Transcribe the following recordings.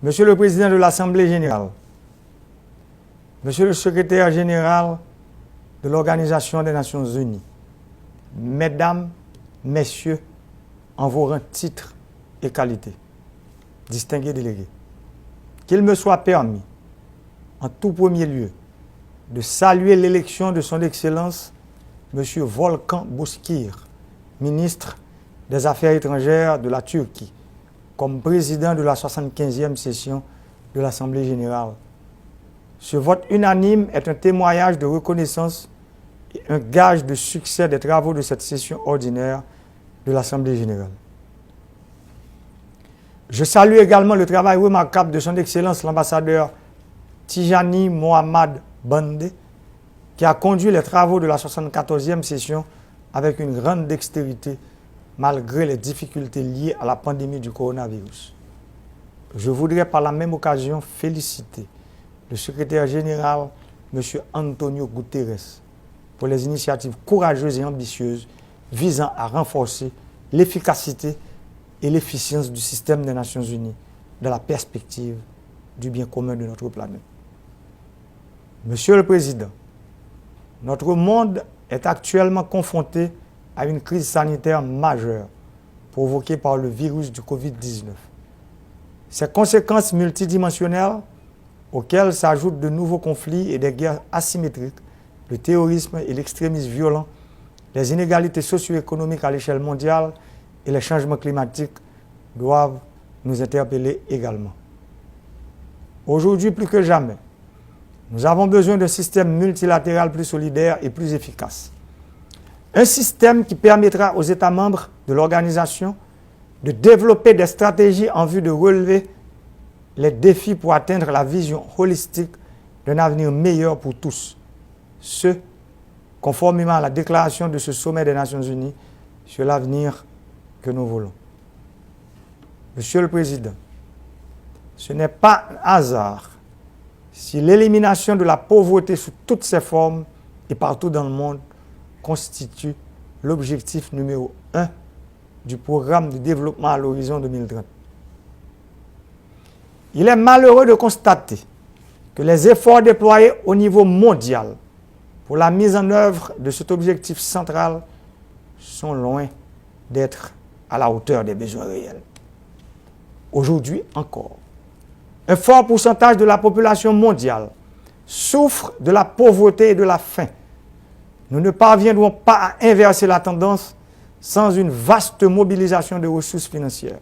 Monsieur le Président de l'Assemblée générale, Monsieur le Secrétaire général de l'Organisation des Nations Unies, Mesdames, Messieurs, en vos rangs, titres et qualités, distingués délégués, qu'il me soit permis, en tout premier lieu, de saluer l'élection de son Excellence, M. Volkan Bozkır, ministre des Affaires étrangères de la Turquie, comme président de la 75e session de l'Assemblée générale. Ce vote unanime est un témoignage de reconnaissance et un gage de succès des travaux de cette session ordinaire de l'Assemblée générale. Je salue également le travail remarquable de son Excellence l'ambassadeur Tijani Mohamed Bande, qui a conduit les travaux de la 74e session avec une grande dextérité, malgré les difficultés liées à la pandémie du coronavirus. Je voudrais par la même occasion féliciter le secrétaire général, M. Antonio Guterres, pour les initiatives courageuses et ambitieuses visant à renforcer l'efficacité et l'efficience du système des Nations Unies dans la perspective du bien commun de notre planète. Monsieur le Président, notre monde est actuellement confronté à une crise sanitaire majeure provoquée par le virus du Covid-19. Ces conséquences multidimensionnelles, auxquelles s'ajoutent de nouveaux conflits et des guerres asymétriques, le terrorisme et l'extrémisme violent, les inégalités socio-économiques à l'échelle mondiale et les changements climatiques doivent nous interpeller également. Aujourd'hui, plus que jamais, nous avons besoin d'un système multilatéral plus solidaire et plus efficace. Un système qui permettra aux États membres de l'organisation de développer des stratégies en vue de relever les défis pour atteindre la vision holistique d'un avenir meilleur pour tous. Ce, conformément à la déclaration de ce sommet des Nations Unies sur l'avenir que nous voulons. Monsieur le Président, ce n'est pas un hasard si l'élimination de la pauvreté sous toutes ses formes et partout dans le monde constitue l'objectif numéro 1 du programme de développement à l'horizon 2030. Il est malheureux de constater que les efforts déployés au niveau mondial pour la mise en œuvre de cet objectif central sont loin d'être à la hauteur des besoins réels. Aujourd'hui encore, un fort pourcentage de la population mondiale souffre de la pauvreté et de la faim. Nous ne parviendrons pas à inverser la tendance sans une vaste mobilisation de ressources financières.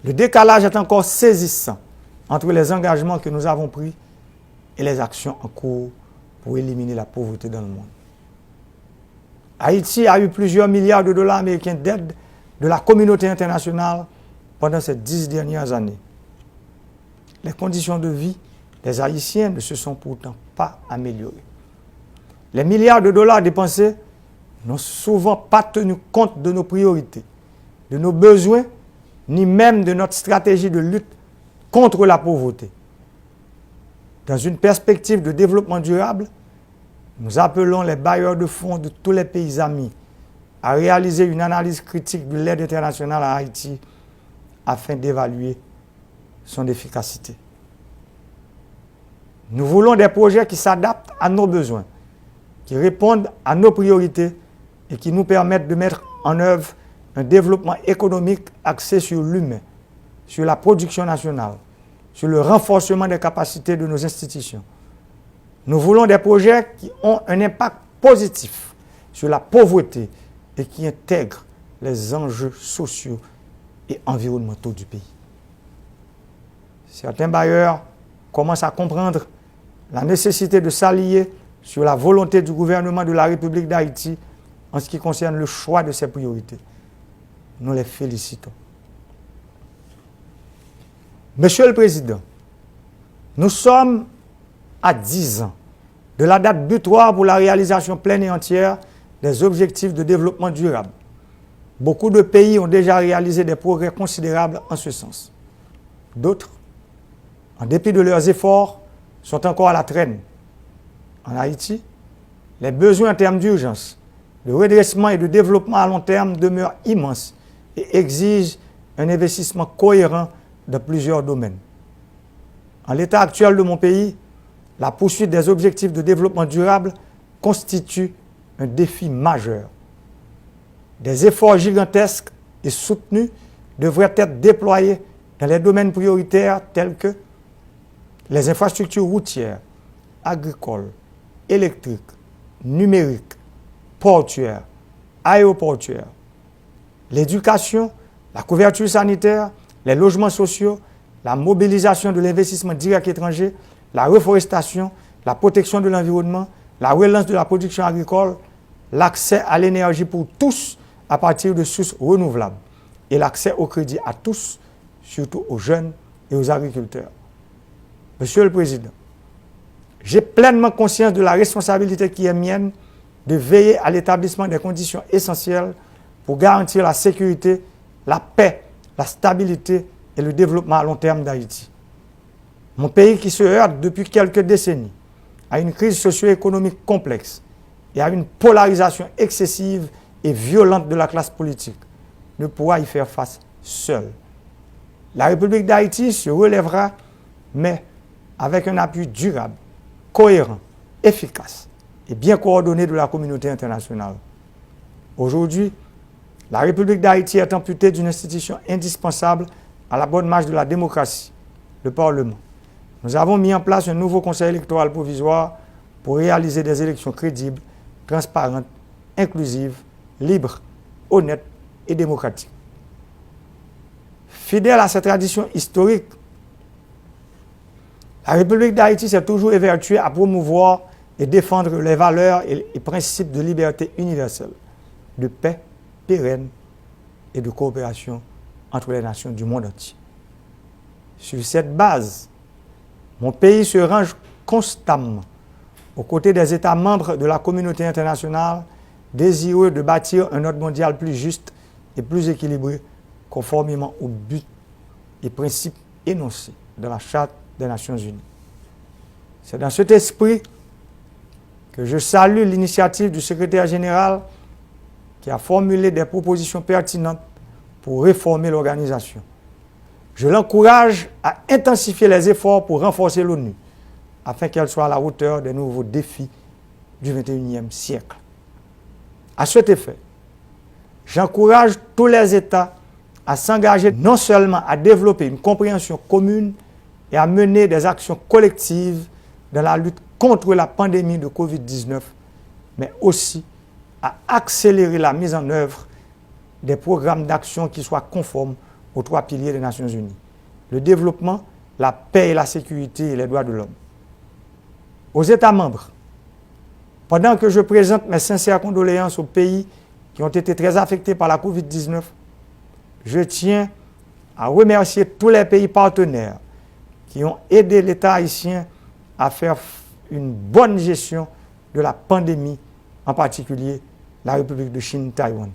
Le décalage est encore saisissant entre les engagements que nous avons pris et les actions en cours pour éliminer la pauvreté dans le monde. Haïti a eu plusieurs milliards de dollars américains d'aide de la communauté internationale pendant ces 10 dernières années. Les conditions de vie des Haïtiens ne se sont pourtant pas améliorées. Les milliards de dollars dépensés n'ont souvent pas tenu compte de nos priorités, de nos besoins, ni même de notre stratégie de lutte contre la pauvreté. Dans une perspective de développement durable, nous appelons les bailleurs de fonds de tous les pays amis à réaliser une analyse critique de l'aide internationale à Haïti afin d'évaluer son efficacité. Nous voulons des projets qui s'adaptent à nos besoins, qui répondent à nos priorités et qui nous permettent de mettre en œuvre un développement économique axé sur l'humain, sur la production nationale, sur le renforcement des capacités de nos institutions. Nous voulons des projets qui ont un impact positif sur la pauvreté et qui intègrent les enjeux sociaux et environnementaux du pays. Certains bailleurs commencent à comprendre la nécessité de s'allier sur la volonté du gouvernement de la République d'Haïti en ce qui concerne le choix de ses priorités. Nous les félicitons. Monsieur le Président, nous sommes à 10 ans de la date butoir pour la réalisation pleine et entière des objectifs de développement durable. Beaucoup de pays ont déjà réalisé des progrès considérables en ce sens. D'autres, en dépit de leurs efforts, sont encore à la traîne. En Haïti, les besoins en termes d'urgence, de redressement et de développement à long terme demeurent immenses et exigent un investissement cohérent dans plusieurs domaines. En l'état actuel de mon pays, la poursuite des objectifs de développement durable constitue un défi majeur. Des efforts gigantesques et soutenus devraient être déployés dans les domaines prioritaires tels que les infrastructures routières, agricoles, électriques, numériques, portuaires, aéroportuaires, l'éducation, la couverture sanitaire, les logements sociaux, la mobilisation de l'investissement direct étranger, la reforestation, la protection de l'environnement, la relance de la production agricole, l'accès à l'énergie pour tous à partir de sources renouvelables et l'accès au crédit à tous, surtout aux jeunes et aux agriculteurs. Monsieur le Président, j'ai pleinement conscience de la responsabilité qui est mienne de veiller à l'établissement des conditions essentielles pour garantir la sécurité, la paix, la stabilité et le développement à long terme d'Haïti. Mon pays qui se heurte depuis quelques décennies à une crise socio-économique complexe et à une polarisation excessive et violente de la classe politique ne pourra y faire face seul. La République d'Haïti se relèvera, mais avec un appui durable, cohérent, efficace et bien coordonné de la communauté internationale. Aujourd'hui, la République d'Haïti est amputée d'une institution indispensable à la bonne marche de la démocratie, le Parlement. Nous avons mis en place un nouveau conseil électoral provisoire pour réaliser des élections crédibles, transparentes, inclusives, libres, honnêtes et démocratiques. Fidèle à cette tradition historique, la République d'Haïti s'est toujours évertuée à promouvoir et défendre les valeurs et les principes de liberté universelle, de paix pérenne et de coopération entre les nations du monde entier. Sur cette base, mon pays se range constamment aux côtés des États membres de la communauté internationale désireux de bâtir un ordre mondial plus juste et plus équilibré conformément aux buts et principes énoncés dans la Charte des Nations Unies. C'est dans cet esprit que je salue l'initiative du secrétaire général qui a formulé des propositions pertinentes pour réformer l'organisation. Je l'encourage à intensifier les efforts pour renforcer l'ONU afin qu'elle soit à la hauteur des nouveaux défis du XXIe siècle. À cet effet, j'encourage tous les États à s'engager non seulement à développer une compréhension commune et à mener des actions collectives dans la lutte contre la pandémie de Covid-19, mais aussi à accélérer la mise en œuvre des programmes d'action qui soient conformes aux 3 piliers des Nations Unies: le développement, la paix et la sécurité et les droits de l'homme. Aux États membres, pendant que je présente mes sincères condoléances aux pays qui ont été très affectés par la Covid-19, je tiens à remercier tous les pays partenaires qui ont aidé l'État haïtien à faire une bonne gestion de la pandémie, en particulier la République de Chine, Taïwan.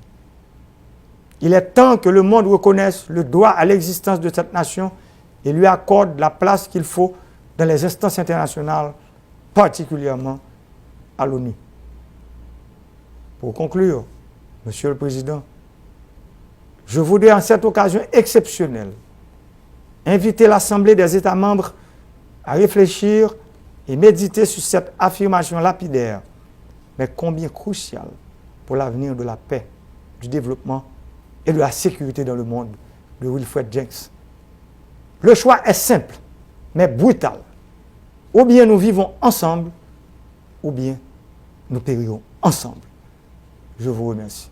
Il est temps que le monde reconnaisse le droit à l'existence de cette nation et lui accorde la place qu'il faut dans les instances internationales, particulièrement à l'ONU. Pour conclure, Monsieur le Président, je voudrais en cette occasion exceptionnelle inviter l'Assemblée des États membres à réfléchir et méditer sur cette affirmation lapidaire, mais combien cruciale pour l'avenir de la paix, du développement et de la sécurité dans le monde, de Wilfred Jenks. Le choix est simple, mais brutal. Ou bien nous vivons ensemble, ou bien nous périrons ensemble. Je vous remercie.